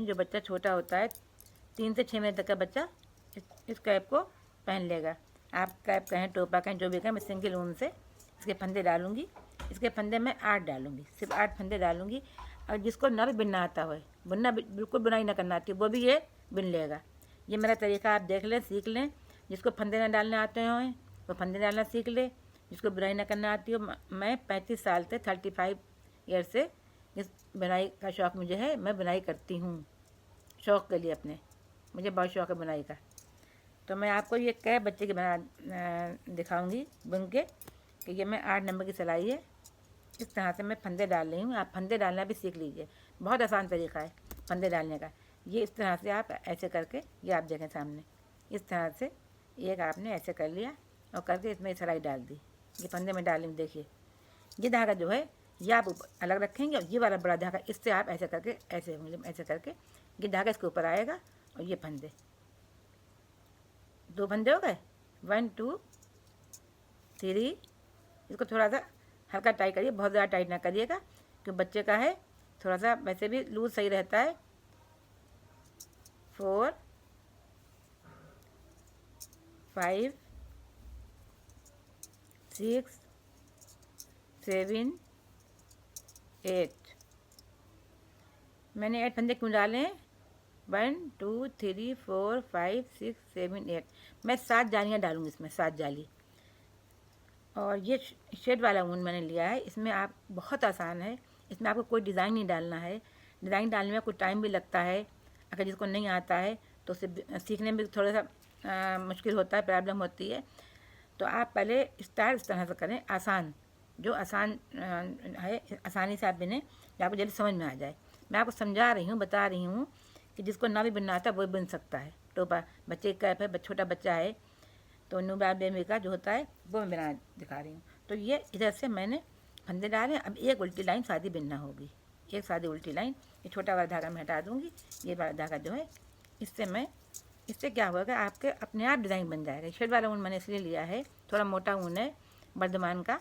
जो बच्चा छोटा होता है 3 से 6 महीने तक का बच्चा इस कैप को पहन लेगा। आप कैप कहें, टोपा कहें, जो भी कहें, मैं सिंगल ऊन से इसके फंदे डालूँगी। इसके फंदे मैं 8 डालूँगी, सिर्फ 8 फंदे डालूँगी। और जिसको ना भी बुनना आता हो, बुनना बिल्कुल बुनाई ना करना आती, वो भी ये बुन लेगा। ये मेरा तरीका आप देख लें, सीख लें। जिसको फंदे ना डालने आते हों वो फंदे डालना सीख ले। जिसको बुनाई ना करना आती हो, मैं 35 साल से 35 ईयर से इस बुनाई का शौक़ मुझे है। मैं बुनाई करती हूँ शौक़ के लिए अपने, मुझे बहुत शौक़ है बुनाई का। तो मैं आपको ये कैप बच्चे की बना दिखाऊंगी बुन के कि ये मैं 8 नंबर की सिलाई है। इस तरह से मैं फंदे डाल रही हूँ। आप फंदे डालना भी सीख लीजिए, बहुत आसान तरीका है फंदे डालने का। ये इस तरह से आप ऐसे करके, ये आप देखें सामने, इस तरह से एक आपने ऐसे कर लिया और करके इसमें सिलाई डाल दी। ये फंदे में डाली, देखिए ये धागा जो है ये आप अलग रखेंगे और ये वाला बड़ा धागा इससे आप ऐसे करके, ऐसे उंगली में ऐसे करके ये धागा इसके ऊपर आएगा और ये फंदे, 2 फंदे हो गए, 1 2 3। इसको थोड़ा सा हल्का टाइट करिए, बहुत ज़्यादा टाइट ना करिएगा क्योंकि बच्चे का है, थोड़ा सा वैसे भी लूज सही रहता है। 4 5 6 7 8। मैंने 8 फंदे क्यों डाले हैं? 1 2 3 4 5 6 7 8। मैं 7 जालियाँ डालूँगी इसमें, 7 जाली। और ये शेड वाला ऊन मैंने लिया है। इसमें आप बहुत आसान है, इसमें आपको कोई डिज़ाइन नहीं डालना है। डिज़ाइन डालने में कुछ टाइम भी लगता है, अगर जिसको नहीं आता है तो उसे सीखने में थोड़ा सा मुश्किल होता है, प्रॉब्लम होती है। तो आप पहले स्टार्ट इस तरह से करें, आसान, जो आसान है, आसानी से आप बिने, जो आपको जल्दी समझ में आ जाए। मैं आपको समझा रही हूँ, बता रही हूँ कि जिसको ना भी बनना आता वो बुन सकता है। टोपा बच्चे का कैप है, छोटा बच्चा है तो न्यू बेबी का जो होता है वो मैं बना दिखा रही हूँ। तो ये इधर से मैंने फंदे डाले। अब एक उल्टी लाइन सादी बिनना होगी, एक सादी उल्टी लाइन। ये छोटा वाला धागा मैं हटा दूँगी, ये वाला धागा जो है इससे क्या होगा, आपके अपने आप डिज़ाइन बन जाएगा। शेड वाला ऊन मैंने इसलिए लिया है, थोड़ा मोटा ऊन है वर्धमान का,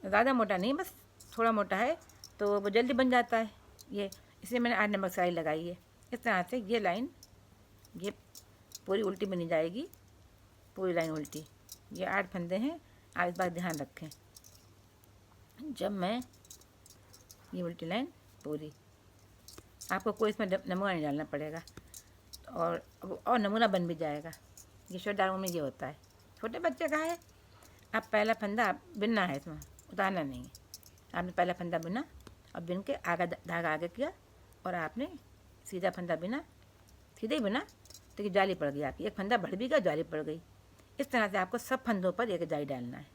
ज़्यादा मोटा नहीं, बस थोड़ा मोटा है तो वो जल्दी बन जाता है। ये इसलिए मैंने 8 नंबर सिलाई लगाई है। इस तरह से ये लाइन, ये पूरी उल्टी बनी जाएगी, पूरी लाइन उल्टी। ये 8 फंदे हैं। आप इस बात ध्यान रखें, जब मैं ये उल्टी लाइन पूरी, आपको कोई इसमें नमूना नहीं डालना पड़ेगा और नमूना बन भी जाएगा। ये शेड वाला ऊन में ये होता है, छोटे बच्चे का है। अब पहला फंदा आप बिनना है, इसमें उतारना नहीं है। आपने पहला फंदा बिना और बिन के आगे धागा आगे किया और आपने सीधा फंदा बिना, सीधे ही बिना तो कि जाली पड़ गई आपकी, एक फंदा बढ़ भी गया, जाली पड़ गई। इस तरह से आपको सब फंदों पर एक जाली डालना है।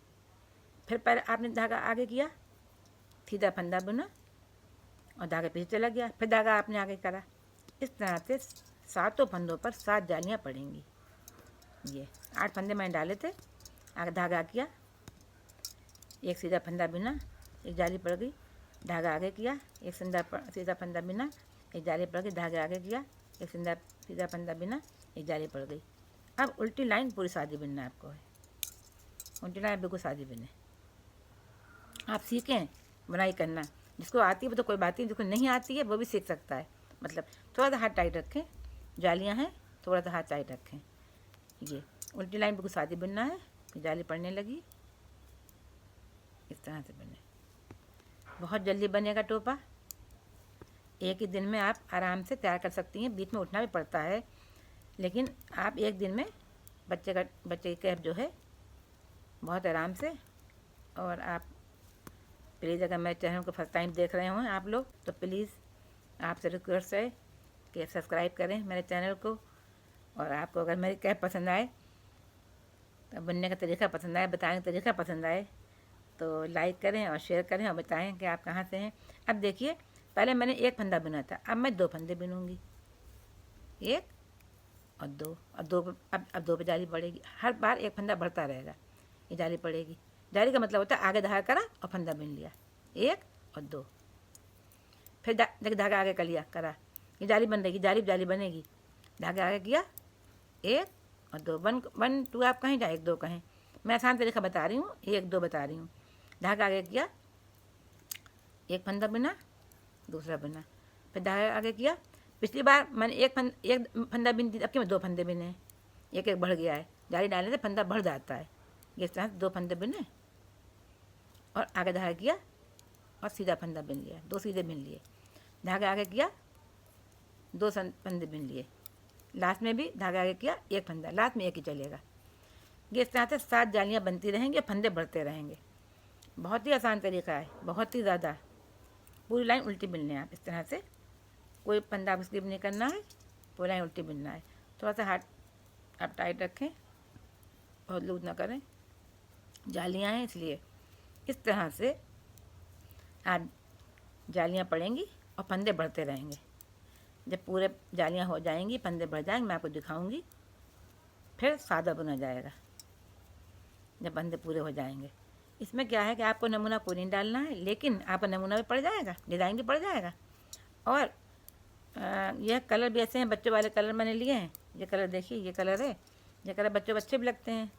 फिर पहले आपने धागा आगे किया, सीधा फंदा बुना और धागा पीछे चला गया, फिर धागा आपने आगे करा। इस तरह से 7 फंदों पर 7 जालियाँ पड़ेंगी। ये 8 फंदे मैंने डाले थे, आगे धागा किया, एक सीधा फंदा बिना, एक जाली पड़ गई, धागा आगे किया, एक सीधा फंदा बिना, एक जाली पड़ गई, धागा आगे किया, एक सीधा फंदा बिना, एक जाली पड़ गई। अब उल्टी लाइन पूरी सादी बिनना आपको है, उल्टी लाइन बिल्कुल सादी बिने। आप सीखें बुनाई करना, जिसको आती है वो तो कोई बात नहीं, जिसको नहीं आती है वो भी सीख सकता है। मतलब थोड़ा सा हाथ टाइट रखें, जालियाँ हैं, थोड़ा सा हाथ टाइट रखें। ये उल्टी लाइन बिल्कुल सादी बिनना है, जाली पड़ने लगी, इस तरह से बने। बहुत जल्दी बनेगा टोपा, एक ही दिन में आप आराम से तैयार कर सकती हैं। बीच में उठना भी पड़ता है, लेकिन आप एक दिन में बच्चे की कैप जो है बहुत आराम से। और आप प्लीज़, अगर मेरे चैनल को फर्स्ट टाइम देख रहे हों आप लोग, तो प्लीज़ आपसे रिक्वेस्ट है कि सब्सक्राइब करें मेरे चैनल को। और आपको अगर मेरी कैप पसंद आए, तो बनने का तरीका पसंद आए, बताने का तरीका पसंद आए, तो लाइक करें और शेयर करें और बताएं कि आप कहाँ से हैं। अब देखिए, पहले मैंने एक फंदा बुना था, अब मैं 2 फंदे बुनूंगी, 1 और 2 और 2 अब 2 पे जाली पड़ेगी। हर बार एक फंदा बढ़ता रहेगा, ये जाली पड़ेगी। जाली का मतलब होता है आगे धागा करा और फंदा बुन लिया, 1 और 2। फिर धागा आगे कर लिया, करा, ये जाली बन रहेगी, जाली बनेगी, धागा आगे किया, 1 और 2, 1 2 आप कहीं जाए, 1 2 कहें, मैं आसान तरीका बता रही हूँ, 1 2 बता रही हूँ। धागा आगे किया, एक फंदा बुना, दूसरा बुना, फिर धागा आगे किया, पिछली बार मैंने एक फंदा बिन दी, अब कि मैं 2 फंदे बिने हैं, एक एक बढ़ गया है। जाली डालने से फंदा बढ़ जाता है। ये इस तरह से 2 फंदे बिने और आगे धागा किया और सीधा फंदा बिन लिया, 2 सीधे बिन लिए, धागा आगे किया, 2 फंदे बिन लिए, लास्ट में भी धागा आगे किया, 1 फंदा, लास्ट में 1 ही चलेगा। ये इस तरह से 7 जालियाँ बनती रहेंगी, फंदे बढ़ते रहेंगे। बहुत ही आसान तरीका है, बहुत ही ज़्यादा। पूरी लाइन उल्टी बिनने हैं आप इस तरह से, कोई फंदा आप स्किप नहीं करना है, पूरी लाइन उल्टी बिनना है। थोड़ा सा हाथ आप टाइट रखें, बहुत लूज ना करें, जालियाँ हैं इसलिए। इस तरह से आप जालियाँ पड़ेंगी और फंदे बढ़ते रहेंगे। जब पूरे जालियाँ हो जाएंगी, फंदे बढ़ जाएंगे, मैं आपको दिखाऊंगी, फिर सादा बुना जाएगा जब फंदे पूरे हो जाएंगे। इसमें क्या है कि आपको नमूना कोई नहीं डालना है, लेकिन आपका नमूना भी पड़ जाएगा, डिज़ाइन भी पड़ जाएगा। और यह कलर भी ऐसे हैं, बच्चों वाले कलर मैंने लिए हैं। ये कलर देखिए, ये कलर है, ये कलर बच्चों अच्छे भी लगते हैं।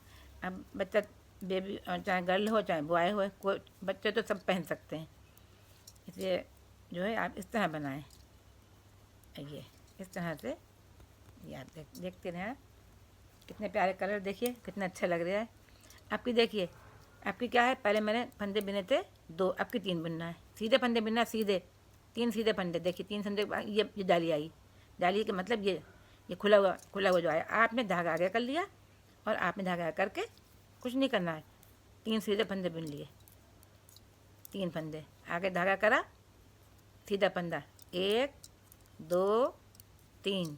अब बच्चा बेबी चाहे गर्ल हो चाहे बॉय हो, कोई बच्चे तो सब पहन सकते हैं। इसलिए जो है आप इस तरह बनाएं, ये इस तरह से। ये आप देखते रहें आप, कितने प्यारे कलर, देखिए कितना अच्छा लग रहा है। आपकी देखिए, आपकी क्या है, पहले मैंने फंदे बिने थे 2, आपकी 3 बिनना है, सीधे फंदे बिनना है, सीधे 3 सीधे फंदे। देखिए 3 फंदे, ये डाली आई, डाली के मतलब ये खुला हुआ जो आया, आपने धागा आगे कर लिया और आपने धागा आगे करके कुछ नहीं करना है, 3 सीधे फंदे बिन लिए, 3 फंदे आगे धागा करा, सीधा फंदा, 1 2 3,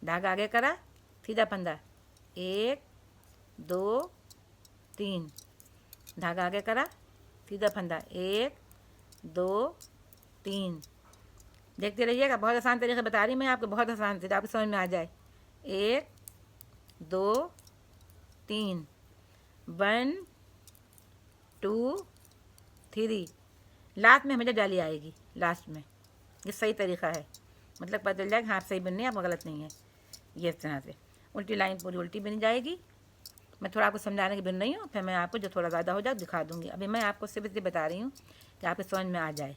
धागा आगे करा, सीधा फंदा, 1 2 3, धागा आगे करा, सीधा फंदा, 1 2 3। देखते रहिएगा, बहुत आसान तरीके से बता रही मैं आपको, बहुत आसान से, आपको समझ में आ जाए। 1 2 3, 1 2 3, लास्ट में हमेशा जाली आएगी, लास्ट में। ये सही तरीका है, मतलब पता चल जाएगा हाँ सही बननी है, आप गलत नहीं है। ये इस तरह से उल्टी लाइन पूरी उल्टी बनी जाएगी। मैं थोड़ा आपको समझाने की बिन रही हूँ, फिर मैं आपको जो थोड़ा ज़्यादा हो जाए दिखा दूँगी। अभी मैं आपको सिर्फ इसलिए बता रही हूँ कि आपको समझ में आ जाए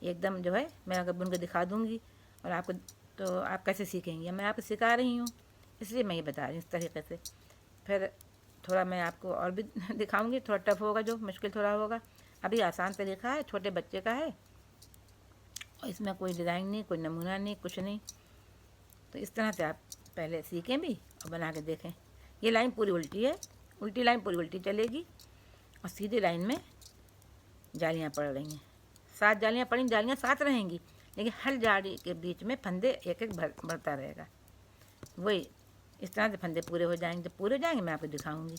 एकदम, जो है मैं अगर बुन के दिखा दूँगी और आपको, तो आप कैसे सीखेंगे। मैं आपको सिखा रही हूँ, इसलिए मैं ये बता रही हूँ इस तरीके से। फिर थोड़ा मैं आपको और भी दिखाऊँगी, थोड़ा टफ होगा, जो मुश्किल थोड़ा होगा। अभी आसान तरीका है, छोटे बच्चे का है और इसमें कोई डिज़ाइन नहीं, कोई नमूना नहीं, कुछ नहीं। तो इस तरह से आप पहले सीखें भी और बना के देखें। ये लाइन पूरी उल्टी है, उल्टी लाइन पूरी उल्टी चलेगी और सीधी लाइन में जालियाँ पड़ रही हैं। 7 जालियाँ पड़ी, जालियाँ 7 रहेंगी, लेकिन हर जाली के बीच में फंदे एक एक बढ़ता रहेगा। वही इस तरह से फंदे पूरे हो जाएंगे। जब पूरे हो जाएंगे मैं आपको दिखाऊंगी।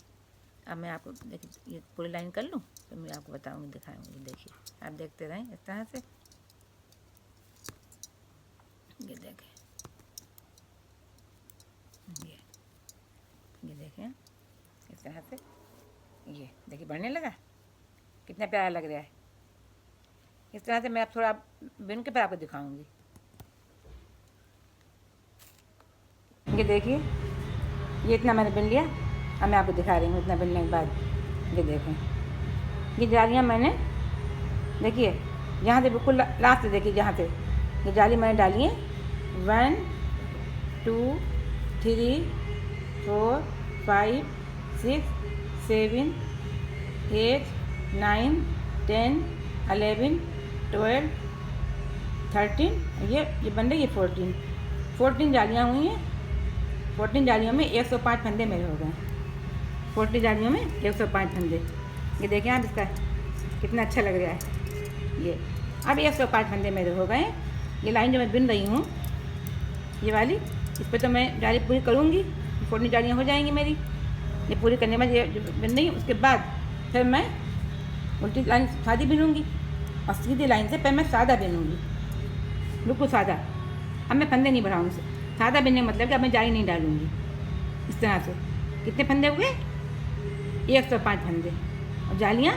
अब मैं आपको देखिए, ये पूरी लाइन कर लूँ तो मैं आपको बताऊंगी, दिखाऊंगी। देखिए आप देखते रहें इस तरह से, ये देखें, ये देखें इस तरह से, ये देखिए बढ़ने लगा, कितना प्यारा लग रहा है। इस तरह से मैं अब थोड़ा बिन के फिर आपको दिखाऊंगी। ये देखिए, ये इतना मैंने बिन लिया, अब मैं आपको दिखा रही हूँ इतना बिनने के बाद। ये देखें, ये जालियाँ मैंने, देखिए यहाँ से बिल्कुल लास्ट से, देखिए यहाँ से ये जाली मैंने डाली है। 1 2 3 4 5 6 7 8 9 10 11 12 13, ये बन रही है 14 जालियाँ हुई हैं। 14 जालियों में 105 फंदे मेरे हो गए। 14 जालियों में 105 फंदे। ये देखें आप, इसका कितना अच्छा लग रहा है। ये अब 105 फंदे मेरे हो गए। ये लाइन जो मैं बिन रही हूँ, ये वाली, इस पर तो मैं जाली पूरी करूँगी, 14 जालियाँ हो जाएंगी मेरी। ये पूरी करने में ये जो बिन रही हूँ, उसके बाद फिर मैं उल्टी लाइन सादी बिनूँगी और सीधी लाइन से फिर मैं सादा बिनूँगी, बिल्कुल सादा। अब मैं फंदे नहीं बढ़ाऊँगी, सादा बिनने का मतलब कि अब मैं जाली नहीं डालूँगी। इस तरह से कितने फंदे हुए? 105 फंदे और जालियाँ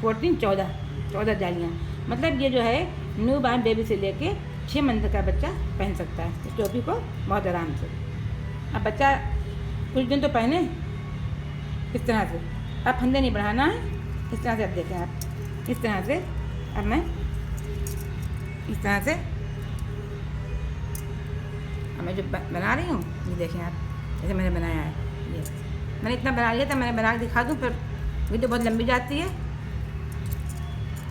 14 जालियाँ। मतलब ये जो है न्यू बॉर्न बेबी से लेके 6 महीने का बच्चा पहन सकता है इस टोपी को बहुत आराम से। अब बच्चा कुछ दिन तो पहने इस तरह से। अब फंदे नहीं बढ़ाना है, इस तरह से। अब देखें आप, इस तरह से अब मैं इस तरह से मैं जो बना रही हूँ ये देखें आप, जैसे मैंने बनाया है ये मैंने इतना बना लिया था। मैंने बना के दिखा दूँ, फिर वीडियो बहुत लंबी जाती है,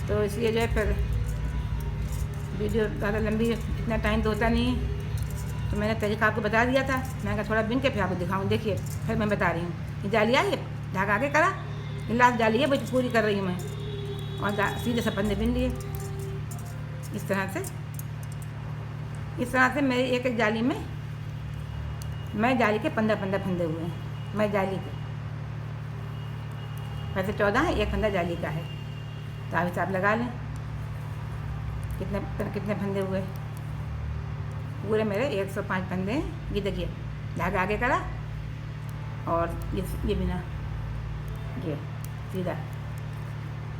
तो इसलिए जो है फिर वीडियो ज़्यादा लंबी, इतना टाइम तो होता नहीं है। तो मैंने तरीका आपको बता दिया था, मैंने कहा थोड़ा बिन के फिर आपको दिखाऊँ। देखिए फिर मैं बता रही हूँ, ये जाली आई है, धागा आगे करा, ये लास्ट जाली है, बस पूरी कर रही हूँ मैं, और सीधे से फंदे बिन लिए इस तरह से। इस तरह से मेरी एक एक जाली में, मैं जाली के 15 फंदे हुए हैं। मैं जाली के वैसे 14 है, एक फंदा जाली का है, तो आप हिसाब लगा लें कितने कितने फंदे हुए। पूरे मेरे 105 फंदे हैं। ये देखिए धागा आगे करा और ये बिना, ये सीधा,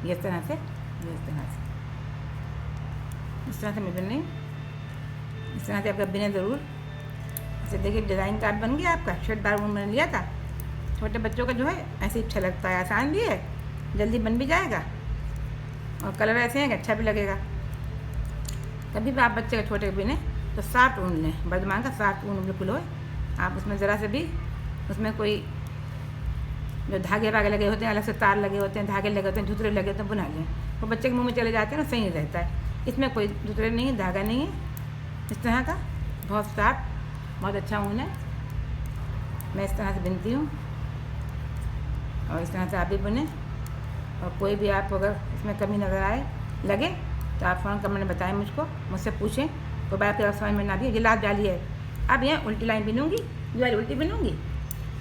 ये इस तरह से, ये इस तरह से, इस तरह से मैं बिन रही हूँ। इस तरह से आपका बिने ज़रूर। जैसे देखिए डिज़ाइन कार्ड बन गया आपका। शर्ट बार मैंने लिया था, छोटे बच्चों का जो है ऐसे ही अच्छा लगता है, आसान भी है, जल्दी बन भी जाएगा, और कलर ऐसे हैं कि अच्छा भी लगेगा। कभी भी आप बच्चे का छोटे बिने तो सॉफ्ट ऊन लें, बर्दमान का सॉफ्ट ऊन बिल्कुल हो। आप उसमें ज़रा से भी, उसमें कोई जो धागे वागे लगे होते हैं, अलग से तार लगे होते हैं, धागे लगे होते हैं, धुतरे लगे होते हैं, बुना लें। वो बच्चे के मुंह में चले जाते हैं ना, सही रहता है। इसमें कोई धुतरे नहीं है, धागा नहीं है, इस तरह का बहुत सॉफ्ट, बहुत अच्छा ऊन है। मैं इस तरह से बिनती हूँ, और इस तरह से आप भी बुने। और कोई भी आप अगर इसमें कमी नज़र आए लगे तो आप फ़ौरन कमेंट में बताएं, मुझसे पूछें। कोई बात अगर समझ में ना भी, ये लास्ट जाली है। अब यहाँ उल्टी लाइन बिनूंगी, ये वाली उल्टी बिनूंगी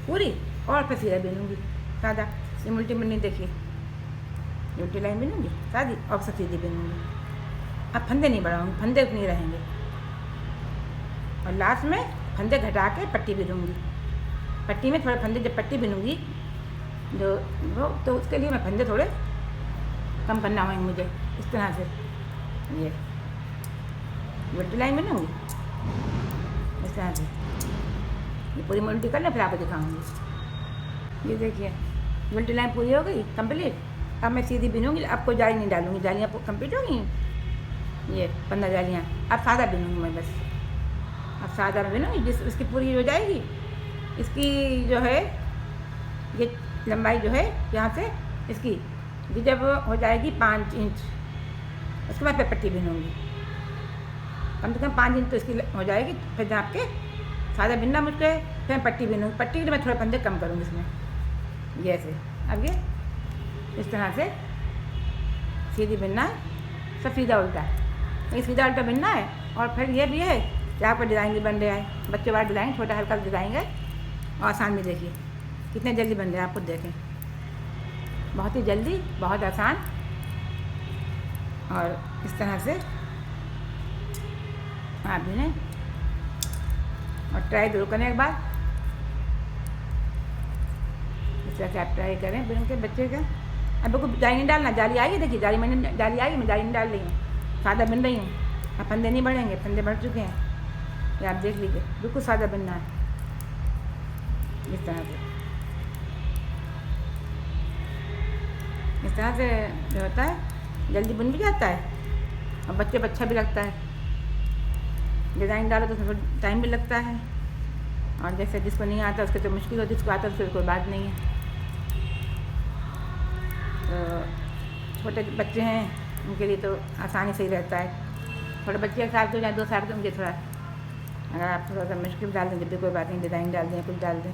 पूरी, और फिर सीधा बिनूंगी सादा। ये उल्टी बिननी देखिए, उल्टी लाइन बिनूंगी सादी, और फिर सीधी बिनूंगी। अब फंदे नहीं बढ़ाऊंगी, फंदे उतनी रहेंगे, और लास्ट में फंदे घटा के पट्टी बिनूंगी। पट्टी में थोड़े फंदे, जब पट्टी बिनूंगी जो वो, तो उसके लिए मैं फंदे थोड़े कम करना होंगे मुझे। इस तरह से ये उल्टी लाइन बनूँगी इस तरह से। ये पूरी मैं उल्टी कर लें, फिर आपको दिखाऊंगी। ये देखिए उल्टी लाइन पूरी हो गई कंप्लीट। अब मैं सीधी बिनूंगी, अब कोई जाली नहीं डालूंगी, जालियाँ कंप्लीट हो गई। ये 15 जालियाँ। अब सादा बिनूंगी मैं, बस अब सादा बिनूंगी, जिस इसकी पूरी हो जाएगी। इसकी जो है ये लंबाई जो है यहाँ से इसकी भी जब हो जाएगी 5 इंच, उसके बाद फिर पट्टी बिनूंगी। कम से कम 5 इंच तो इसकी हो जाएगी। फिर नाप के सादा बिनना मुझको, फिर पट्टी बिनूंगी। पट्टी के मैं थोड़े फंदे कम करूँगी इसमें, ये ऐसे। अब ये इस तरह से सीधी बिनना है, सब सीधा उल्टा। ये सीधा उल्टा बिनना है। और फिर ये भी है कि आपका डिज़ाइन भी बन रहा है, बच्चे वाला डिज़ाइन, छोटा हल्का डिज़ाइन है, और आसान भी। देखिए कितने जल्दी बन रहे हैं, आप खुद देखें, बहुत ही जल्दी, बहुत आसान। और इस तरह से आप भी ने, और ट्राई जरूर करें एक बार। इस तरह से आप ट्राई करें बिन के बच्चे का। अब बिल्कुल जाली नहीं डालना, जाली आई है देखिए, जाली मैंने जाली आई, मैं जाली नहीं डाल रही हूँ, सादा बिन रही हूँ। अब फंदे नहीं बढ़ेंगे, फंदे बढ़ चुके हैं, ये आप देख लीजिए, बिल्कुल सादा बिनना है इस तरह से। इस तरह से जो होता है जल्दी बुन भी जाता है, और बच्चे को अच्छा भी लगता है। डिज़ाइन डालो तो उसमें टाइम भी लगता है, और जैसे जिसको नहीं आता उसके तो मुश्किल होती, जिसको आता है उसकी कोई बात नहीं है। तो छोटे बच्चे हैं उनके लिए तो आसानी से ही रहता है। थोड़े बच्चे 1 साल के हो जाए, 2 साल के, उनके थोड़ा अगर आप थोड़ा सा मुश्किल डाल दें, जब भी कोई बात नहीं, डिज़ाइन डाल दें, कुछ डाल दें,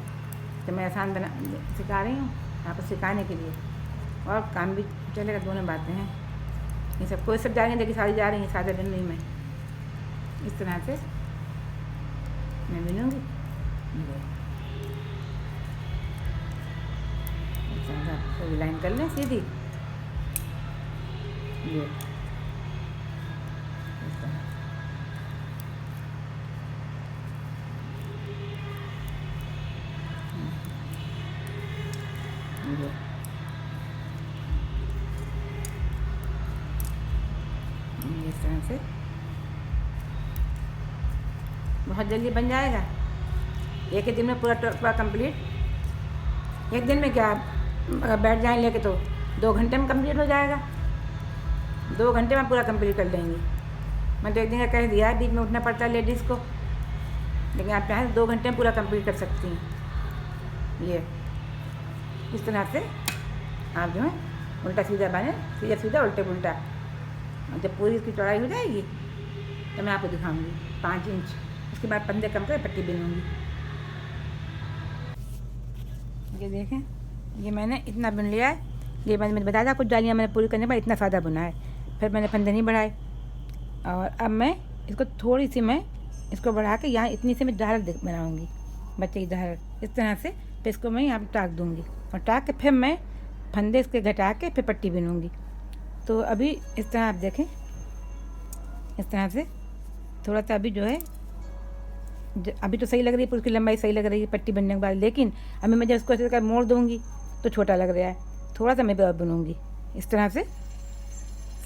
तो मैं आसान बना सिखा रही हूँ आपको, सिखाने के लिए, और काम भी चलेगा। दोनों बातें हैं। ये सब कोई सब जा रही है, देखिए सारी जा रही हैं, सादा बिन रही मैं। इस तरह से मैं बिनूंगी। पूरी लाइन कर लें सीधी, ये इस तरह। ये इस तरह से बहुत जल्दी बन जाएगा। एक ही दिन में पूरा कंप्लीट। एक दिन में क्या, अगर बैठ जाएं लेके तो 2 घंटे में कंप्लीट हो जाएगा। 2 घंटे में पूरा कंप्लीट कर लेंगे। मैं तो एक दिन का कह दिया है, बीच में उठना पड़ता है लेडीज़ को, लेकिन आप चाहें तो 2 घंटे में पूरा कंप्लीट कर सकती हैं। ये इस तरह से आप जो है उल्टा सीधा बने, सीधा सीधा उल्टे उल्टा। जब पूरी इसकी चौड़ाई हो जाएगी तो मैं आपको दिखाऊंगी 5 इंच। उसके बाद पंदे कम कर पट्टी बिनूंगी। ये देखें, ये मैंने इतना बुन लिया है। ये मैंने बताया था कुछ जालियाँ मैंने पूरी करने के बाद इतना सादा बुना है। फिर मैंने फंदे नहीं बढ़ाए और अब मैं इसको थोड़ी सी मैं इसको बढ़ा के यहाँ इतनी सी मैं झालर बनाऊँगी, बच्चे की झालर इस तरह से। फिर इसको मैं यहाँ पर टाक दूँगी और टाक के फिर मैं फंदे इसके घटा के फिर पट्टी बिनूँगी। तो अभी इस तरह आप देखें, इस तरह से थोड़ा सा अभी जो है अभी तो सही लग रही है, उसकी लंबाई सही लग रही है पट्टी बनने के बाद। लेकिन अभी मैं जब इसको ऐसे कर मोड़ दूँगी तो छोटा लग रहा है। थोड़ा सा मैं बनूँगी इस तरह से,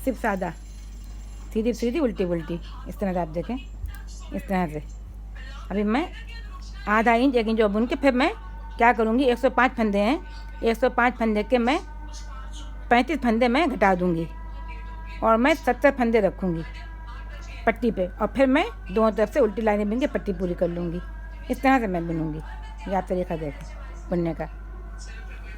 सिर्फ सादा, सीधी सीधी उल्टी उल्टी इस तरह से आप देखें। इस तरह से अभी मैं आधा इंच 1 इंच और बुन के फिर मैं क्या करूँगी, 105 फंदे हैं, 105 फंदे के मैं 35 फंदे मैं घटा दूँगी और मैं 70 फंदे रखूँगी पट्टी पे। और फिर मैं दोनों तरफ से उल्टी लाइनें बुन के पट्टी पूरी कर लूँगी। इस तरह से मैं बुनूँगी। ये आप तरीका देखें बुनने का।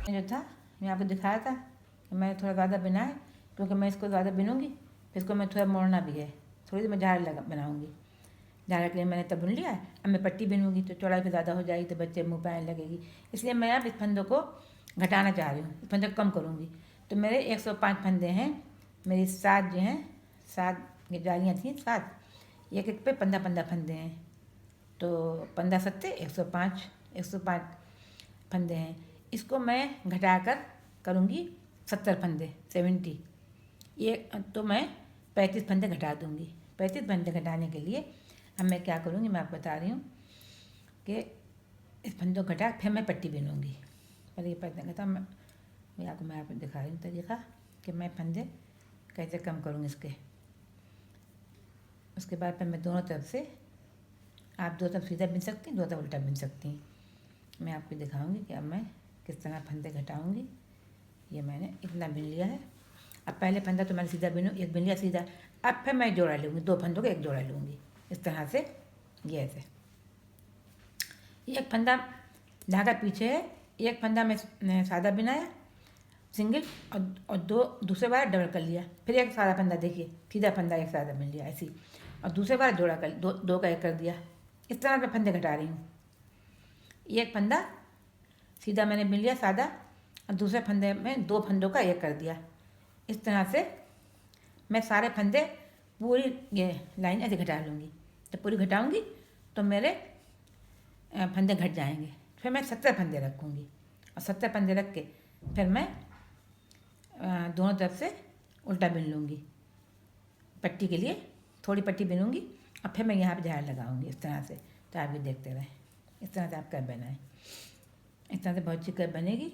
जो था मैं आपको दिखाया था कि मैंने थोड़ा ज़्यादा बिना है, क्योंकि मैं इसको ज़्यादा बिनूँगी फिर इसको मैं थोड़ा मोड़ना भी है। थोड़ी सी मैं झाड़ लगा बनाऊँगी, झाड़ के लिए मैंने तब बुन लिया है। अब मैं पट्टी बिनूँगी तो चौड़ाई भी ज़्यादा हो जाएगी तो बच्चे मुँह पे आने लगेगी। इसलिए मैं अब इस फंदों को घटाना चाह रही हूँ, इस फंदे को कम करूँगी। तो मेरे 105 फंदे हैं, मेरी 7 जो हैं 7 ये जालियाँ थी 7, एक एक पे 15-15 फंदे हैं। तो 15 सत्ते 105 फंदे हैं। इसको मैं घटाकर करूँगी 70 फंदे 70। ये तो मैं 35 फंदे घटा दूँगी। 35 फंदे घटाने के लिए अब मैं क्या करूँगी मैं आपको बता रही हूँ कि इस फंदों को घटा फिर मैं पट्टी बिनूँगी। पहले ये पट्टी घटा मैं आपको दिखा रही हूँ तरीका कि मैं फंदे कैसे कम करूँगी इसके। उसके बाद फिर मैं दोनों तरफ से, आप दो तरफ सीधा बिन सकती हैं, दो तरफ उल्टा बिन सकती हैं। मैं आपको दिखाऊंगी कि अब मैं किस तरह फंदे घटाऊंगी। ये मैंने इतना बिन लिया है। अब पहले फंदा तो मैंने सीधा बिनू, एक बिन लिया सीधा। अब फिर मैं जोड़ा लूँगी, 2 फंदों का एक जोड़ा लूँगी इस तरह से। ये ऐसे एक फंदा धागा पीछे है, एक फंदा मैं सादा बिनाया सिंगल और दूसरे बार डबल कर लिया। फिर एक सादा फंदा, देखिए सीधा फंदा एक सादा बिन लिया ऐसी, और दूसरे बार जोड़ा कर दो का एक कर दिया। इस तरह मैं फंदे घटा रही हूँ। एक फंदा सीधा मैंने बिन लिया सादा और दूसरे फंदे में 2 फंदों का एक कर दिया। इस तरह से मैं सारे फंदे पूरी ये लाइन ऐसे घटा लूँगी। जब पूरी घटाऊँगी तो मेरे फंदे घट जाएंगे। फिर मैं 70 फंदे रखूँगी और 70 फंदे रख के फिर मैं दोनों तरफ से उल्टा बिन लूँगी। पट्टी के लिए थोड़ी पट्टी बिनूँगी और फिर मैं यहाँ पे झाड़ लगाऊँगी इस तरह से। तो आप भी देखते रहें। इस तरह से आप कर्व बनाएं, इस तरह से बहुत अच्छी कर्व बनेगी।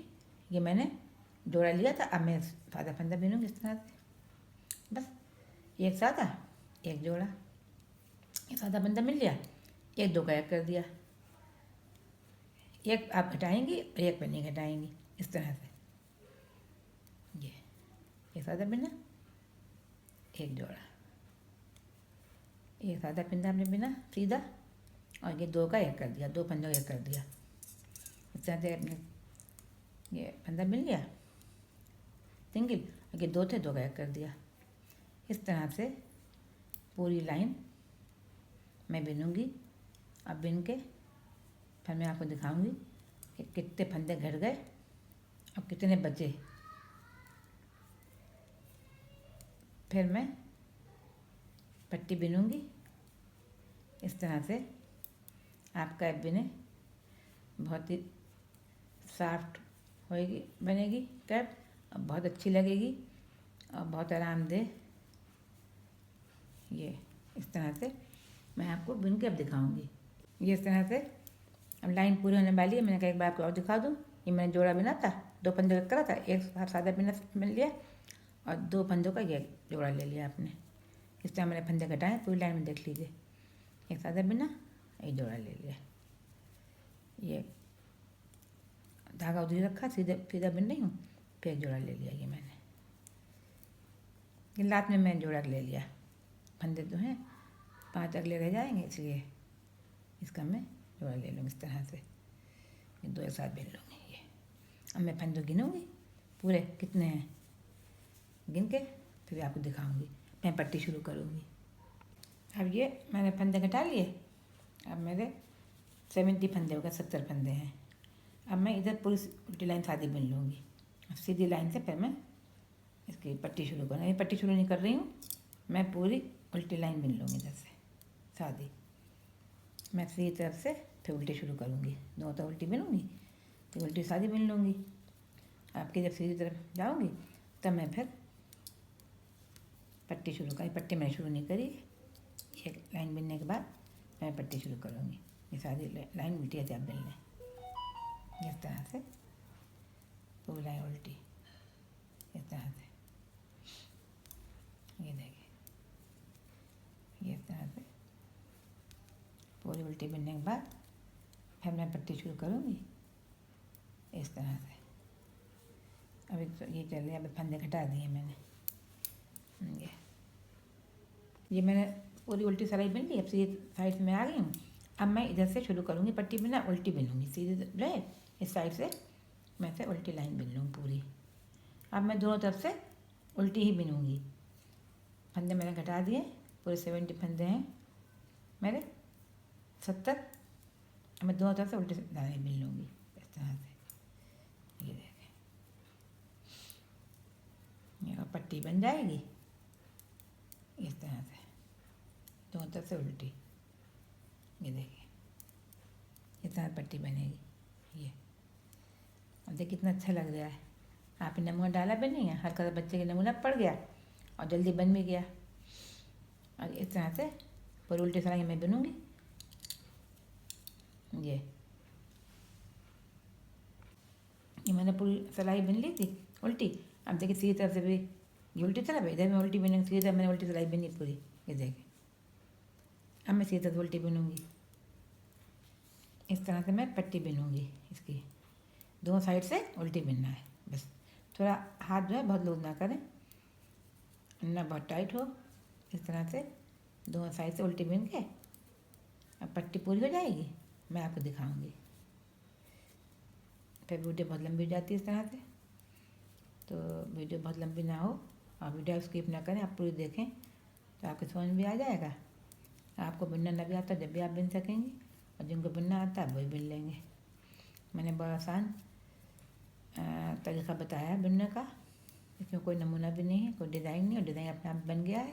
ये मैंने जोड़ा लिया था, अब मैं सादा फंदा बिनूँगी इस तरह से। बस एक सादा एक जोड़ा, एक सादा फंदा मिल लिया, एक दो का एक कर दिया। एक आप घटाएंगी और एक पर नहीं घटाएंगी इस तरह से। ये सादा बिना, एक जोड़ा, एक सादा फंदा आपने बिना सीधा और ये 2 का एक कर दिया, 2 फंदों का एक कर दिया। इस तरह से आपने ये फंदा बिन लिया सिंगल और ये 2 थे, 2 का एक कर दिया। इस तरह से पूरी लाइन मैं बिनूँगी। अब बिन के फिर मैं आपको दिखाऊंगी कि कितने फंदे घट गए और कितने बचे। फिर मैं पट्टी बिनूँगी इस तरह से। आपका बिने बहुत ही सॉफ्ट होएगी, बनेगी कैप और बहुत अच्छी लगेगी और बहुत आरामदेह। ये इस तरह से मैं आपको बुन के अब दिखाऊंगी। ये इस तरह से अब लाइन पूरी होने वाली है। मैंने कहा एक बार आपको और दिखा दूँ। ये मैंने जोड़ा बिना था, 2 फंदों का करा था, एक सादा बिना बिन लिया और 2 फंदों का ये जोड़ा ले लिया आपने। इस तरह मैंने फंदे घटाए, पूरी लाइन में देख लीजिए। एक सादा बिना, एक जोड़ा ले लिया। ये धागा उधर रखा, सीधा सीधा बिन रही हूँ, फिर एक जोड़ा ले लिया। ये मैंने ये लात में मैंने जोड़ा ले लिया। फंदे तो हैं, 5 अगले रह जाएंगे, इसलिए इसका मैं जोड़ा ले लूँगी इस तरह से, ये दो एक साथ बिन लूँगी। ये अब मैं फंदे गिनूँगी पूरे कितने हैं, गिन के फिर आपको दिखाऊँगी। मैं पट्टी शुरू करूँगी। अब ये मैंने फंदे घटा लिए। अब मेरे 70 फंदे हो गए, 70 फंदे हैं। अब मैं इधर पूरी उल्टी लाइन सादी बिन लूँगी। अब सीधी लाइन से फिर मैं इसकी पट्टी शुरू करूँगी। ये पट्टी शुरू नहीं कर रही हूँ, मैं पूरी उल्टी लाइन बिन लूँगी इधर से सादी। मैं सीधी तरफ से फिर उल्टी शुरू करूँगी, दोनों तरफ उल्टी बिनूँगी, फिर उल्टी सादी बिन लूँगी। आपकी जब सीधी तरफ जाऊँगी तब मैं फिर पट्टी शुरू करी। पट्टी मैंने शुरू नहीं करी, एक लाइन बिनने के बाद मैं पट्टी शुरू करूँगी। ये सादी लाइन उल्टी है, आप बिन लें इस तरह से, पूरी लाइन उल्टी इस तरह से। ये देखिए, ये इस तरह से पूरी उल्टी बिनने के बाद फिर मैं पट्टी शुरू करूँगी इस तरह से। अभी तो ये चलिए, अभी फंदे घटा दिए मैंने। ये मैंने पूरी उल्टी सिलाई बिन ली। अब सीधी साइड में आ गई हूँ। अब मैं इधर से शुरू करूँगी पट्टी बिना, उल्टी बिनूँगी सीधे जो है इस साइड से मैं से उल्टी लाइन बिन लूँ पूरी। अब मैं दोनों तरफ से उल्टी ही बिनूँगी। फंदे मैंने घटा दिए, पूरे 70 फंदे हैं मेरे, 70। अब मैं दोनों तरफ से उल्टी लाइन बिन लूँगी इस तरह से। ये देखें, ये पट्टी बन जाएगी इस तरह से, दोनों तरफ से उल्टी। ये देखिए, इस तरह पट्टी बनेगी। ये अब देखिए कितना अच्छा लग रहा है। आपने नमूना डाला भी नहीं है, हल्का सा बच्चे के नमूना पड़ गया और जल्दी बन भी गया। और इस तरह से पूरी उल्टी सिलाई मैं बनूँगी। ये मैंने पूरी सिलाई बन ली थी उल्टी। अब देखिए सीधी तरफ से भी ये उल्टी तरफ है, इधर मैं उल्टी बिनूँगी, सीधी तरफ मैंने उल्टी सिलाई बनी पूरी। ये देखिए, अब मैं सीधी तरफ उल्टी बिनूँगी। इस तरह से मैं पट्टी बिनूँगी इसकी, दोनों साइड से उल्टी बिनना है बस। थोड़ा हाथ जो है बहुत लूज ना करें, ना बहुत टाइट हो। इस तरह से दोनों साइड से उल्टी बिन के अब पट्टी पूरी हो जाएगी, मैं आपको दिखाऊंगी। फिर वीडियो बहुत लंबी हो जाती है इस तरह से, तो वीडियो बहुत लंबी ना हो और वीडियो स्किप ना करें, आप पूरी देखें तो आपको समझ भी आ जाएगा। आपको बुनना न भी आता जब भी आप बिन सकेंगे, और जिनको बुनना आता है वही बिन लेंगे। मैंने बड़ा आसान तरीका बताया है बुनने का। इसमें कोई नमूना भी नहीं है, कोई डिज़ाइन नहीं, और डिज़ाइन अपने आप बन गया है,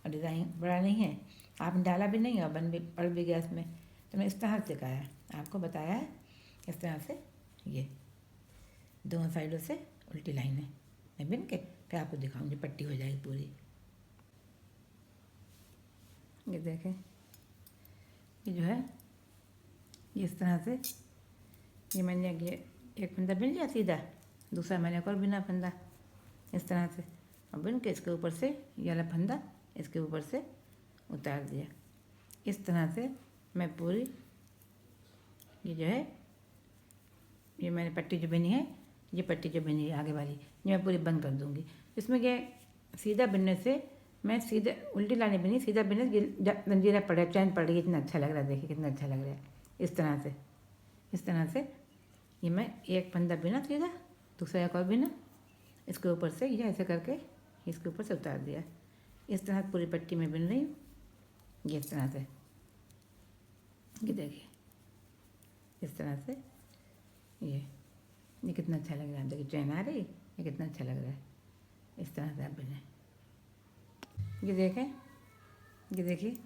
और डिज़ाइन बड़ा नहीं है, आपने डाला भी नहीं और बन भी पड़ भी गया इसमें। तो मैं इस तरह से सिखाया है, आपको बताया है इस तरह से। ये दोनों साइडों से उल्टी लाइनें मैं बिन के फिर आपको दिखाऊंगी, पट्टी हो जाएगी पूरी। ये देखें, ये जो है ये इस तरह से, ये मैंने ये एक फंदा बिन लिया सीधा, दूसरा मैंने एक और बिना फंदा इस तरह से, और बिन के इसके ऊपर से ये वाला फंदा इसके ऊपर से उतार दिया। इस तरह से मैं पूरी ये जो है, ये मैंने पट्टी जो बनी है, ये पट्टी जो बनी है आगे वाली, ये मैं पूरी बंद कर दूँगी। इसमें ये सीधा बिनने से मैं सीधा उल्टी लाने भी नहीं, सीधा बिनने से जंजीरा पड़ रहा है, चैन पड़ रही है, इतना अच्छा लग रहा है। देखिए कितना अच्छा लग रहा है इस तरह से। इस तरह से ये मैं एक फंदा बिना सीधा, दूसरा एक और बिना, इसके ऊपर से ये ऐसे करके इसके ऊपर से उतार दिया। इस तरह पूरी पट्टी में बिन रही हूँ, ये इस तरह से। ये देखिए इस तरह से, ये कितना अच्छा लग रहा है। देखिए चैन आ रही है, ये कितना अच्छा लग रहा है। इस तरह से आप बिनें। ये देखें, ये देखिए,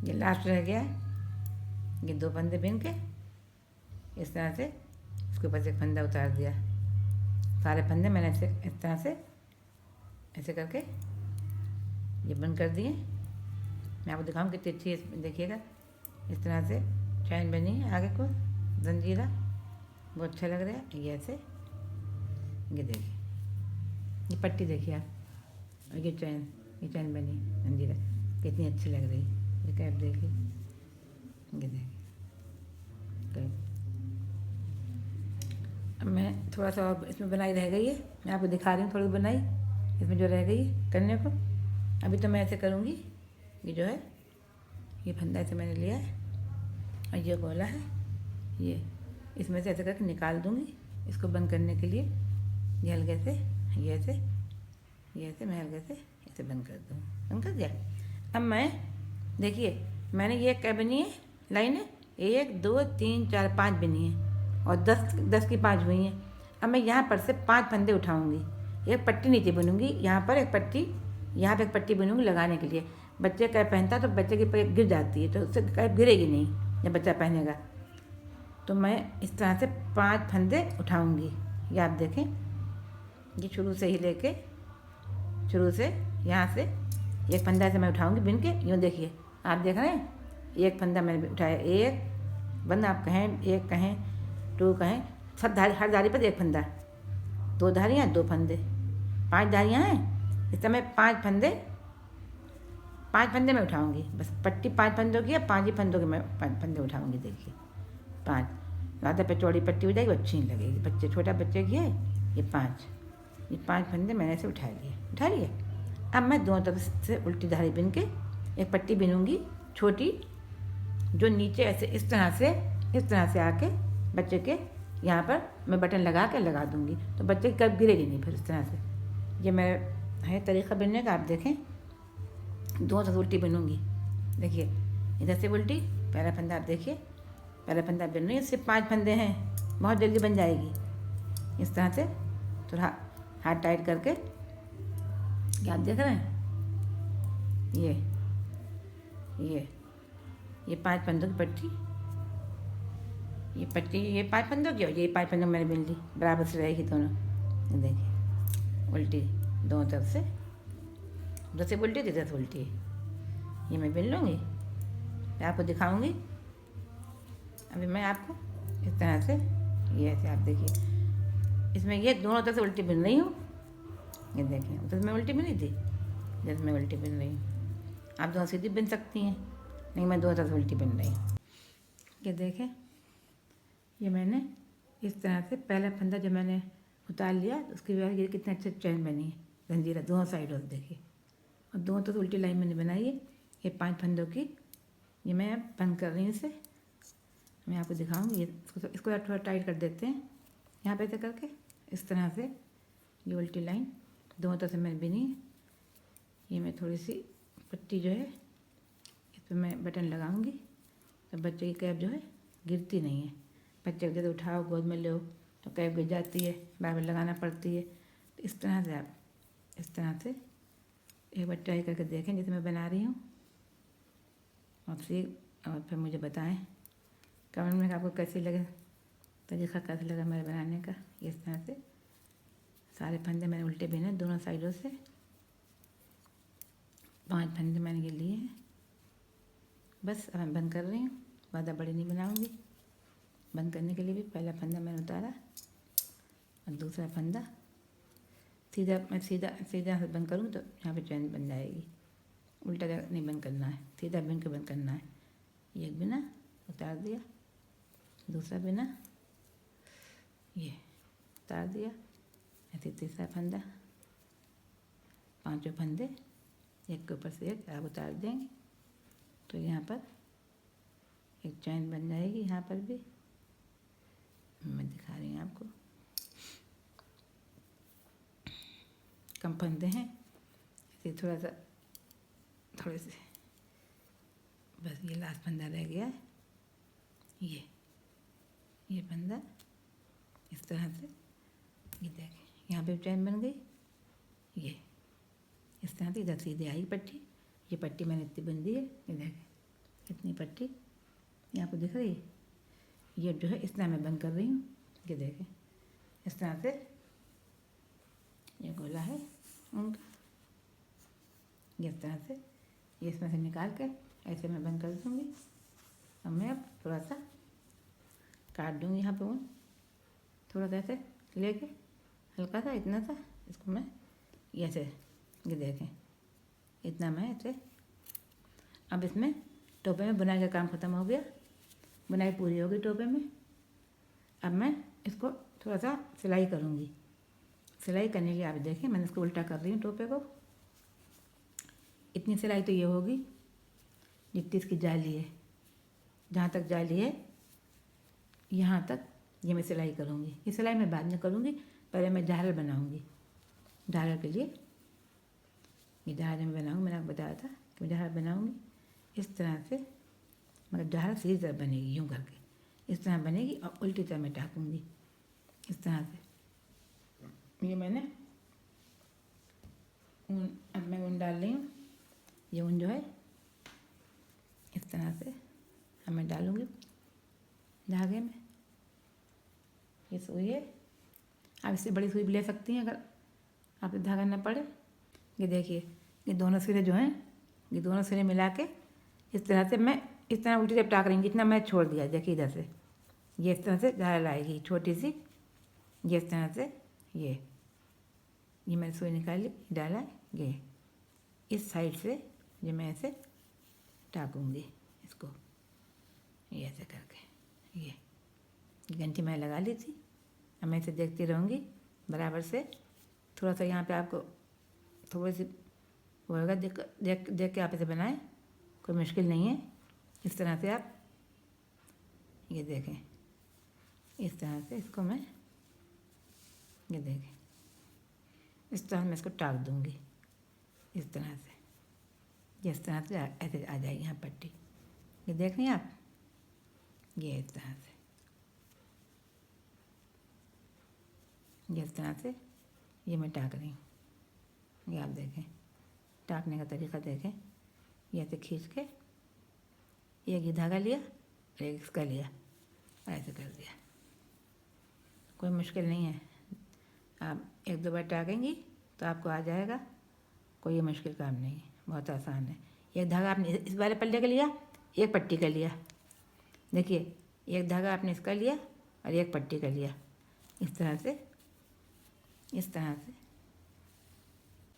ये लास्ट रह गया है। ये दो फंदे बिन के इस तरह से इसके ऊपर से एक फंदा उतार दिया। सारे फंदे मैंने ऐसे इस तरह से ऐसे करके ये बंद कर दिए। मैं आपको दिखाऊँ कितनी अच्छी है, देखिएगा इस तरह से चैन बनी है आगे को, जंजीरा बहुत अच्छा लग रहा है। ये ऐसे, ये देखिए, ये पट्टी देखिए आप, और ये चैन बनी जंजीरा कितनी अच्छी लग रही है। ये कैप देखिए, ये देखिए कैप। अब मैं थोड़ा सा और इसमें बनाई रह गई है, मैं आपको दिखा रही हूँ थोड़ी बनाई इसमें जो रह गई है करने को। अभी तो मैं ऐसे करूँगी, ये जो है ये फंदा ऐसे मैंने लिया है, और ये गोला है, ये इसमें से ऐसे करके निकाल दूँगी। इसको बंद करने के लिए ये हल्के से ये ऐसे मैं हल्के से ऐसे बंद कर दूँ। बंद कर दिया। अब मैं देखिए मैंने ये क्या बनी है लाइन है, 1 2 3 4 5 बनी है और 10 की 5 हुई हैं। अब मैं यहाँ पर से 5 फंदे उठाऊँगी, एक पट्टी नीचे बुनूँगी, यहाँ पर एक पट्टी, यहाँ पर एक पट्टी बुनूँगी लगाने के लिए। बच्चे कैप पहनता तो बच्चे की पैर गिर जाती है, तो उससे कैप गिरेगी नहीं जब बच्चा पहनेगा। तो मैं इस तरह से 5 फंदे उठाऊँगी। ये आप देखें, ये शुरू से ही लेके शुरू से यहाँ से एक फंदा से मैं उठाऊँगी बिन के। यूँ देखिए आप देख रहे हैं, एक फंदा मैंने उठाया, एक बंद आप कहें, एक कहें, 2 कहें, सब धारी, हर धारी पर एक फंदा, 2 धारियाँ 2 फंदे, 5 धारियाँ हैं। इस समय 5 फंदे मैं उठाऊँगी। बस पट्टी 5 फंदों की है, 5 ही फंदों के मैं 5 फंदे उठाऊँगी। देखिए 5, ज़्यादा पे चौड़ी पट्टी हो जाएगी, अच्छी नहीं लगेगी। बच्चे छोटा बच्चे की है, ये 5 फंदे मैंने से उठा लिए। अब मैं दोनों तरफ से उल्टी धारी बिन के एक पट्टी बिनूंगी छोटी, जो नीचे ऐसे इस तरह से आके बच्चे के यहाँ पर मैं बटन लगा दूंगी, तो बच्चे की कब गिरेगी नहीं फिर इस तरह से। ये मेरा है तरीक़ा बिनने का। आप देखें दोनों तरफ उल्टी बिनूंगी। देखिए इधर से उल्टी, पहला फंदा आप देखिए, पहला फंदा बिन रही है, सिर्फ 5 फंदे हैं, बहुत जल्दी बन जाएगी। इस तरह से थोड़ा हाथ टाइट करके, क्या आप देख रहे हैं, ये 5 फंदों की पट्टी, ये 5 फंदों की और ये 5 फंदों मैंने बिन ली, बराबर से रहेगी दोनों। देखिए उल्टी दोनों तरफ से, उधर से उल्टी इधर से उल्टी, ये मैं बिन लूँगी, मैं आपको दिखाऊँगी। अभी मैं आपको इस तरह से, ये ऐसे आप देखिए, इसमें ये दोनों तरफ से उल्टी बिन रही हूँ। ये देखिए उधर मैं उल्टी बिनी थी, जैसे मैं उल्टी बिन रही हूँ। आप दोनों सीधी बिन सकती हैं, नहीं मैं दोनों तरफ से उल्टी बिन रही हूँ। ये देखें, ये मैंने इस तरह से पहला फंदा जब मैंने उतार लिया, तो उसके बाद ये कितने अच्छे चैन बनी है, जंजीरा दोनों साइडों से देखिए, और दोनों तरफ उल्टी लाइन मैंने बनाई है। ये 5 फंदों की, ये मैं बंद कर रही हूँ। इसे मैं आपको दिखाऊंगी। इसको थोड़ा टाइट कर देते हैं यहाँ पे ऐसे करके, इस तरह से ये उल्टी लाइन दोनों तरफ से मैंने बिनी है। ये मैं थोड़ी सी पट्टी जो है इस पर मैं बटन लगाऊंगी, तो बच्चे की कैप जो है गिरती नहीं है। बच्चे को जैसे उठाओ गोद में लो तो कैप गिर जाती है, बार बार लगाना पड़ती है। तो इस तरह से आप इस तरह से एक बार ट्राई करके देखें जैसे मैं बना रही हूँ, और फिर मुझे बताएं कमेंट में आपको कैसे लगे, तरीक़ा कैसे लगा मेरे बनाने का। इस तरह से सारे फंदे मैंने उल्टे बिने दोनों साइडों से, 5 फंदे मैंने ये लिए हैं। बस अब मैं बंद कर रही हूँ, ज़्यादा बड़ी नहीं बनाऊँगी। बंद करने के लिए भी पहला फंदा मैंने उतारा और दूसरा फंदा सीधा, मैं सीधा से बंद करूँ तो यहाँ पे चैन बन जाएगी। उल्टा नहीं बंद करना है, सीधा बिन के बंद करना है। ये एक बिना उतार दिया, दूसरा बिना ये उतार दिया, ऐसे तीसरा फंदा, 5 फंदे एक के ऊपर से एक आप उतार देंगे तो यहाँ पर एक चैन बन जाएगी। यहाँ पर भी मैं दिखा रही हूँ आपको, कम फंदे हैं, इसे थोड़े से बस ये लास्ट फंदा रह गया है। ये फंदा इस तरह से, ये देखें यहाँ पे चैन बन गई। ये इस तरह से इधर सीधे आई पट्टी, ये पट्टी मैंने इतनी बन दी है। ये देखें इतनी पट्टी ये आपको दिख रही है। ये जो है इस तरह मैं बंद कर रही हूँ। ये देखें इस तरह से ये गोला है उनका, ये इस तरह से ये इसमें से निकाल के ऐसे मैं बंद कर दूँगी। अब मैं अब थोड़ा सा काट दूँगी यहाँ पे ऊन, थोड़ा सा ऐसे लेके हल्का सा, इतना सा इसको मैं ये ऐसे, ये देखें इतना मैं ऐसे। अब इसमें टोपे में बुनाई का काम ख़त्म हो गया, बुनाई पूरी हो गई टोपे में। अब मैं इसको थोड़ा सा सिलाई करूँगी। सिलाई करने के लिए आप देखें मैंने इसको उल्टा कर रही हूँ टोपे को। इतनी सिलाई तो ये होगी जितनी इसकी जाली है, जहाँ तक जाली है यहाँ तक ये मैं सिलाई करूँगी। ये सिलाई मैं बाद में करूँगी, पहले मैं झालर बनाऊँगी। झालर के लिए ये झालर मैं बनाऊँगी, मैंने आपको बताया था कि मैं झालर बनाऊँगी इस तरह से, मगर झालर सीधी तरह बनेगी, यूँ करके इस तरह बनेगी और उल्टी तरह मैं टाँकूँगी इस तरह से। ये मैंने ऊन, अब मैं ऊन डाल रही हूँ। ये ऊन जो है इस तरह से अब मैं डालूँगी धागे में। ये सुई है, आप इससे बड़ी सुई भी ले सकती हैं अगर आप धागा न पड़े। ये देखिए, ये दोनों सिरे जो हैं, ये दोनों सिरे मिला के इस तरह से मैं इस तरह उल्टी तरफ टाँक रही हूँ। जितना मैं छोड़ दिया, देखिए इधर से ये इस तरह से झालर आएगी छोटी सी, ये इस तरह से। ये मैंने सुई निकाली, डाला, ये इस साइड से ये मैं ऐसे टाँकूँगी इसको, ये ऐसे करके। ये घंटी मैंने लगा ली थी, अब मैं इसे देखती रहूँगी बराबर से। थोड़ा सा यहाँ पे आपको थोड़ी सी वो होगा, देख के आप इसे बनाएं, कोई मुश्किल नहीं है। इस तरह से आप ये देखें, इस तरह से इसको मैं ये देखें, इस तरह मैं इसको टाँक दूँगी इस तरह से। इस तरह से ऐसे आ जाएगी यहाँ पट्टी, ये देख रही हैं आप, ये इस तरह से, ये इस तरह से ये मैं टाँक रही हूँ। ये आप देखें, टाँकने का तरीका देखें। ये ऐसे खींच के एक ये धागा लिया और एक इसका लिया, ऐसे कर दिया। कोई मुश्किल नहीं है, आप एक दो बार टाँकेंगी तो आपको आ जाएगा, कोई ये मुश्किल काम नहीं है, बहुत आसान है। एक धागा आपने इस वाले पल्ले का लिया, एक पट्टी का लिया, देखिए एक धागा आपने इसका लिया और एक पट्टी का लिया, इस तरह से, इस तरह से।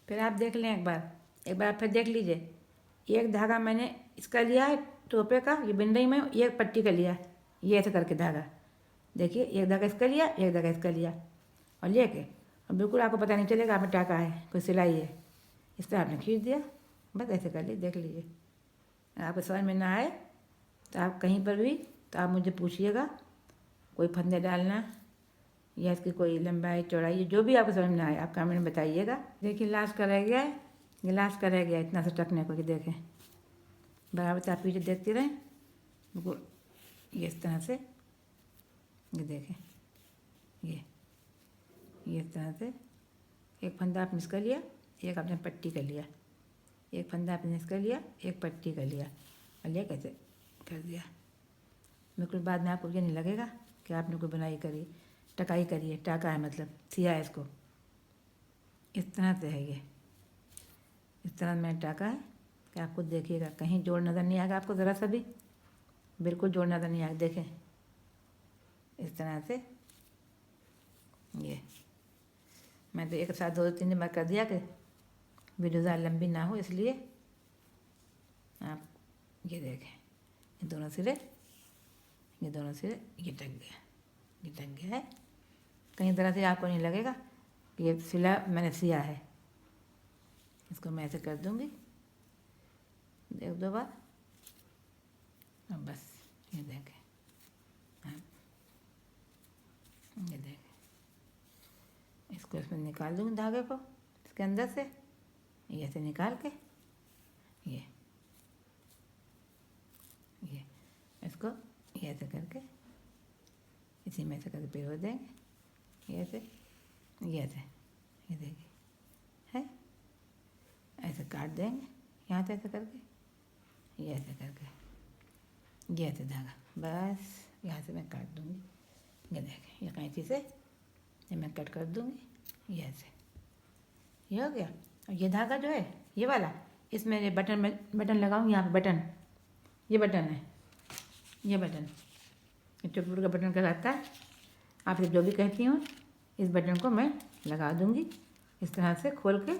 फिर आप देख लें एक बार आप फिर देख लीजिए। एक धागा मैंने इसका लिया है टोपे का, ये बिंदी में, एक पट्टी का लिया, ये ऐसे करके धागा, देखिए एक धागा इसका लिया, एक धागा इसका लिया और लेके, और बिल्कुल आपको पता नहीं चलेगा आपने टाँका है, कोई सिलाई है। इस तरह आपने खींच दिया, बस ऐसे कर लीजिए, देख लीजिए। आपको समझ में ना आए तो आप कहीं पर भी तो आप मुझे पूछिएगा, कोई फंदे डालना या इसकी कोई लंबाई चौड़ाई जो भी आपको समझ में आए आप कमेंट में बताइएगा। देखिए लास्ट का रह गया है, ये लास्ट का रह गया इतना सा टकने को, कि देखें बराबर से आप पीछे देखते रहें बिल्कुल, ये इस तरह से, ये देखें, ये इस तरह से एक फंदा आपने इसका लिया, एक आपने पट्टी का लिया, एक फंदा आपने इसका लिया, एक पट्टी का लिया और लिया कैसे कर दिया। बिल्कुल बाद में आपको ये नहीं लगेगा कि आपने कोई बुनाई करी, टकाई करी है, टाका है मतलब सिया है इसको। इस तरह से है ये, इस तरह मैंने टाका है कि आप खुद देखिएगा, कहीं जोड़ नज़र नहीं आएगा आपको ज़रा सा भी, बिल्कुल जोड़ नज़र नहीं आएगा। देखें इस तरह से, ये मैं तो एक साथ दो तीन बार कर दिया कि वीडियो ज़्यादा लंबी ना हो, इसलिए आप ये देखें, ये दोनों सिरे, ये दोनों सिरे, ये टक गया, ये टक गया है। कहीं तरह से आपको नहीं लगेगा कि ये सिला मैंने सिया है। इसको मैं ऐसे कर दूँगी एक दो बार, और बस ये देखें, हाँ ये देखें, इसको इसमें निकाल दूँगी धागे को इसके अंदर से, ये ऐसे निकाल के ये इसको ये ऐसे करके इसी में ऐसे करके पिरो देंगे, ये ऐसे, ये देखिए है, ऐसे काट देंगे यहाँ से ऐसे करके, ये ऐसे करके, ये ऐसे धागा, बस यहाँ से मैं काट दूँगी। ये देखें, ये कैंची से ये मैं कट कर दूँगी, ये ऐसे, ये हो गया। और ये धागा जो है ये वाला, इसमें ये बटन में बटन लगाऊंगी, यहाँ पे बटन, ये बटन है, ये बटन, ये चुटपुट का बटन कहलाता है, आप ये जो भी कहती हूँ, इस बटन को मैं लगा दूँगी इस तरह से खोल के।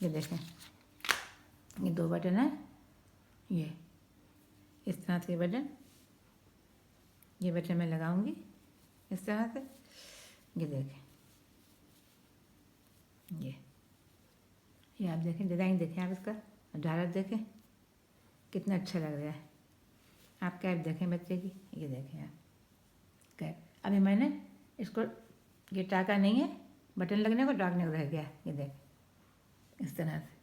ये देखें, ये दो बटन है, ये इस तरह से ये बटन मैं लगाऊंगी इस तरह से। ये देखें, ये आप देखें, डिज़ाइन देखें आप इसका, झालर देखें कितना अच्छा लग रहा है, आप कैप देखें बच्चे की, ये देखें आप कैप। अभी मैंने इसको, ये टाका नहीं है, बटन लगने को टाकने को रह गया, ये देखें इस तरह से,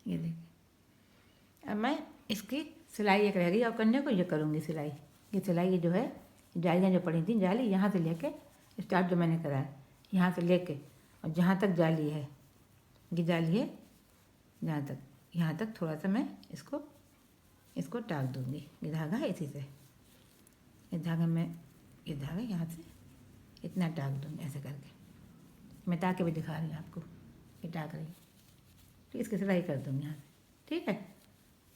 ये देखें। अब मैं इसकी सिलाई एक रह गई और करने को, ये करूँगी सिलाई। ये सिलाई जो है, जालियाँ जो पड़ी थी, जाली यहाँ से लेके स्टार्ट जो मैंने करा है, यहाँ से लेके और जहाँ तक जाली है, ये जाली है जहाँ तक, यहाँ तक थोड़ा सा मैं इसको टाक दूँगी। ये धागा है इसी से, ये धागा में, ये धागा यहाँ से इतना टाक दूँगी ऐसे करके। मैं टाक के भी दिखा रही हूँ आपको, ये टाक रही, तो इसकी सिलाई कर दूँगी यहाँ से, ठीक है।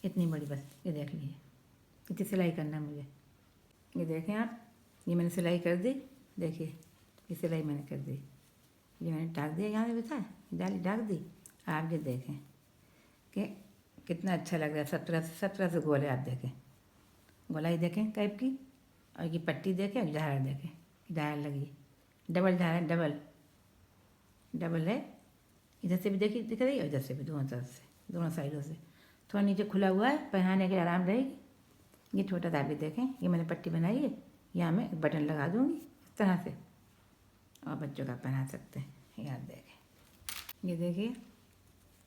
इतनी बड़ी बस, ये देख लीजिए इतनी सिलाई करना मुझे। ये देखें आप, ये मैंने सिलाई कर दी, देखिए ये सिलाई मैंने कर दी, ये मैंने टाक दिया यहाँ से, बिठा जाली टाक दी। आप ये देखें कि कितना अच्छा लग रहा है, 17 से गोल है, आप देखें गोलाई देखें कैप की, और ये पट्टी देखें और झाड़ देखें, झाड़ लगी, डबल झाड़ है, डबल है। इधर से भी देखिए दिख रही है, इधर से भी, दोनों तरफ से, दोनों साइडों से। थोड़ा नीचे खुला हुआ है, पहनाने के आराम रहेगी। ये छोटा सा भी देखें, ये मैंने पट्टी बनाई है, यहाँ मैं एक बटन लगा दूँगी इस तरह से, और बच्चों का पहना सकते हैं। याद देखें, ये देखिए,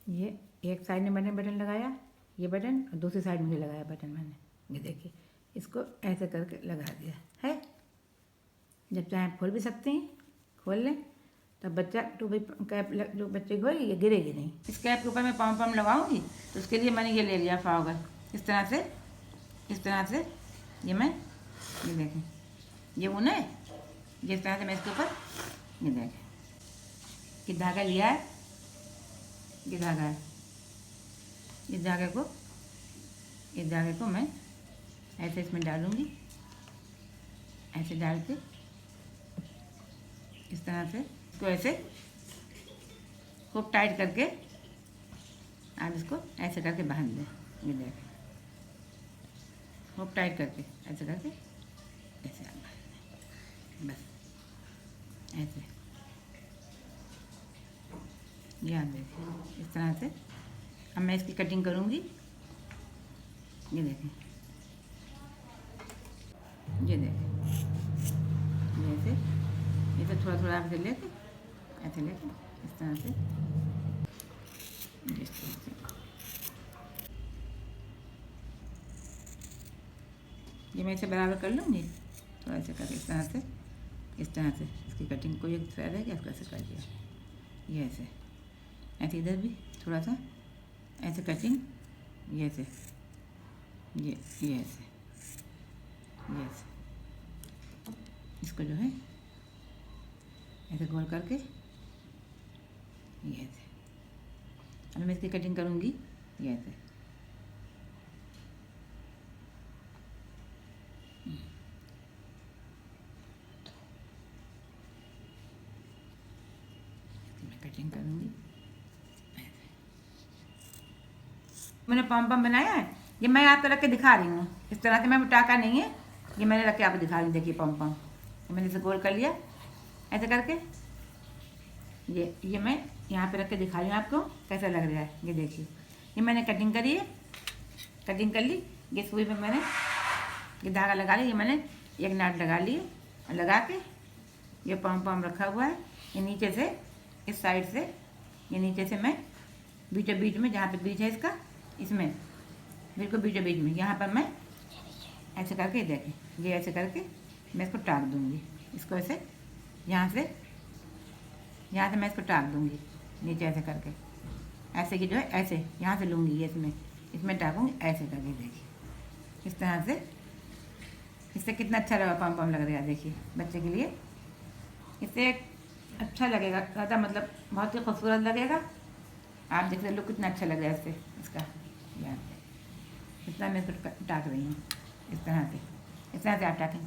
ये एक साइड में मैंने बटन लगाया, ये बटन, और दूसरी साइड में भी लगाया बटन मैंने। ये देखिए, इसको ऐसे करके लगा दिया है। जब चाहें खोल भी सकते हैं, खोल लें, तब बच्चा तो भाई कैप जो बच्चे को ये गिरेगी नहीं। इस कैप के ऊपर मैं पॉम लगाऊंगी, तो उसके लिए मैंने ये ले लिया फावगर, इस तरह से ये मैं, ये देखें, ये ऊन है, जिस तरह से मैं इसके ऊपर, ये देखें कि धागा लिया है, ये धागा है, इस धागे को मैं ऐसे इसमें डालूंगी, ऐसे डाल के इस तरह से इसको ऐसे खूब टाइट करके आप इसको ऐसे करके बांध दें। ये देखें, खूब टाइट करके ऐसे करके ऐसे आप बांध दें, बस ऐसे। ये आप देखें इस तरह से। अब मैं इसकी कटिंग करूँगी, ये देखें, ये देखें, ऐसे थोड़ा आप लेके ऐसे लेके इस तरह से, ये मैं इसे बराबर कर लूँगी, तो ऐसे करके इस तरह से इसकी कटिंग को एक थ्रेड है, इसको ऐसे कर दिया, ये ऐसे इधर भी थोड़ा सा ऐसे कटिंग, ये ऐसे, ये ऐसे, इसको जो है ऐसे गोल करके, ये ऐसे। अब मैं इसकी कटिंग करूँगी, ये ऐसे, मैं कटिंग करूँगी। मैंने पॉम बनाया है, ये मैं आपको रख के दिखा रही हूँ इस तरह से। मैं टाका नहीं है, ये मैंने रख के आपको दिखा रही हूँ। देखिए पॉम ये मैंने इसे गोल कर लिया ऐसे करके, ये मैं यहाँ पे रख के दिखा रही हूँ आपको कैसा लग रहा है। ये देखिए, ये मैंने कटिंग करी है, कटिंग कर ली। ये सुई में मैंने ये धागा लगा लिया, ये मैंने एक नाट लगा लिए और लगा के ये पॉम रखा हुआ है। ये नीचे से इस साइड से, ये नीचे से मैं बीच में, जहाँ पे बीच है इसका, इसमें बिल्कुल बीच में यहाँ पर मैं ऐसे करके, देखें ये ऐसे करके मैं इसको टाक दूँगी। इसको ऐसे यहाँ से मैं इसको टाक दूँगी नीचे ऐसे करके, ऐसे की जो है ऐसे यहाँ से लूँगी, ये इसमें टाकूँगी ऐसे करके। देखिए इस तरह से, इससे कितना अच्छा लगा, पॉम लग रहा है। देखिए बच्चे के लिए इससे अच्छा लगेगा, ज़्यादा मतलब बहुत ही खूबसूरत लगेगा। आप देख लो कितना अच्छा लग रहा है इससे, इसका यार इतना मैं इसको टाक रही हूँ इस तरह से आप टाकें।